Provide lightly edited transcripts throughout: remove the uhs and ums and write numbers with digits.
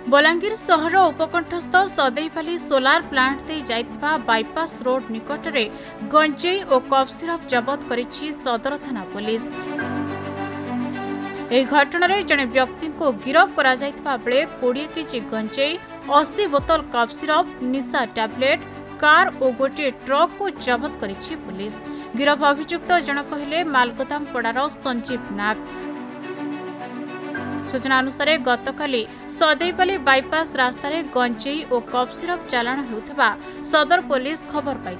बलांगीर सहर उपकंठस्थ सदैपाली solar plant दे जाइथिबा bypass road निकटरे गंजेई और cough syrup जबत करिछि सदर थाना पुलिस। ଏହି ଘଟଣାରେ ଜଣେ ବ୍ୟକ୍ତିଙ୍କୁ ଗିରଫ କରାଯାଇଥିବା ବେଳେ 20 କେଜି ଗଞ୍ଜେଇ 80 ବୋତଲ କଫ୍ ସିରପ ନିଶା ଟ୍ୟାବଲେଟ୍ କାର ଓ ଗୋଟିଏ ଟ୍ରକକୁ ଜବତ କରିଛି ପୁଲିସ। ଗିରଫ ଅଭିଯୁକ୍ତ ଜଣକ ହେଲେ ମାଲଗୋଦାମପଡ଼ାର ସଞ୍ଜୀବ ନାଗ। सूचना अनुसार गतकाली सदैपाली बाईपास रास्तार गंजेई और कफ सिरप चालाण होता सदर पुलिस खबर पाई।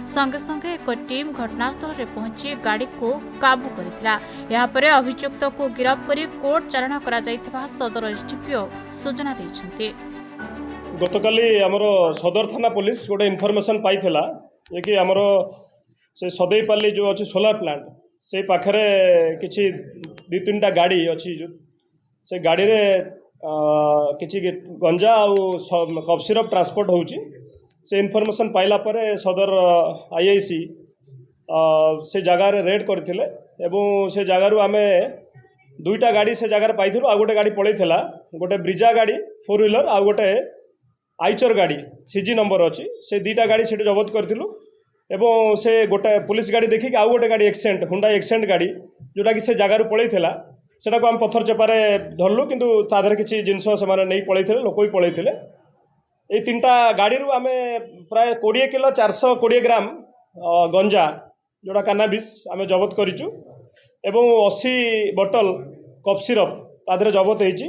संगे संगे एक टीम घटनास्थल में पहुंची गाड़ी को काबू करथिला। यापर अभियुक्त को गिरफ्त कर कोर्ट चालाण करा जायथिबा सदर एसडीपीओ सूचना दैछन्ते। गतकाली आमर सदर थाना पुलिस गोटे इनफॉरमेशन पाइथिला कि आमर से सदैपाली जो अच्छी सोलार प्लांट से पाखरे किछि 2-3टा गाड़ी अच्छी से गाड़ी रे किछि गंजा आउ कफ सिरप ट्रांसपोर्ट होउची। से इनफॉरमेशन पाइला परे सदर आईआईसी से जगह रे रेड करथिले एवं से जगह रु आमे 2टा गाड़ी से जगह पाइथिलु। आ गोटे गाड़ी पळैथिला, गोटे ब्रिजा गाड़ी 4 व्हीलर आ गोटे आइचर गाड़ी सीजी नंबर अच्छी। से 2टा गाड़ी से जबत करथिलु एवं से गोटे पुलिस गाड़ी देखिक आ गोटे गाड़ी एक्सेंट हुंडा एक्सेंट गाड़ी जोटा कि से जगह रु पळैथिला सेटा को हम पत्थर चेपारे धरलु, किंतु तादर किछि जिनस से नहीं पळैथिले, लोक भी पळैथिले। ए 3टा गाड़ी रु आमे प्राय 20 किलो 420 ग्राम गंजा जोड़ा कानाबिस आमे जबत करिचु एवं 80 बोतल कफ सिरप तादरे जबत होइची।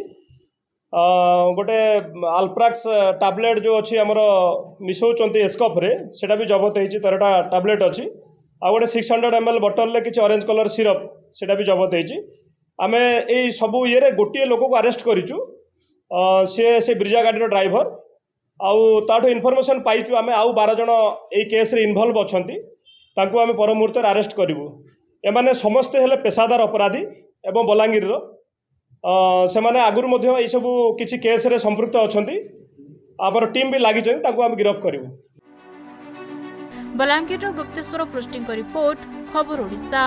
गोटे अल्प्राक्स टैबलेट जो अच्छी आमर मिसौचंती एस्कफ रे सेटा भी जबत होइची। 13टा टैबलेट अच्छी। आ गोटे 600 ml बोतल ले किछि ऑरेंज कलर सिरप सेटा भी जबत होइची। आमे ए सबू ये गोटे लोक को अरेस्ट करिचु। से ब्रिजा गाड़ी ड्राइवर आउ ताठो इनफॉरमेशन पाइचु। आमे आउ 12 जन ए केस रे इन्वॉल्व अछंती, तांको आमे पर मुहूर्त अरेस्ट करिवु। एमाने समस्त हेले पेशादार अपराधी एवं बलांगीर रो से माने आगुर मध्य ए सबू किछि केस रे संपृक्त अछंती। आपर टीम भी लागि छथि, तांको आमे गिरफ्त करिवु। बलांगीर गुप्तेश्वर पृष्टि रिपोर्ट खबर ओडिशा।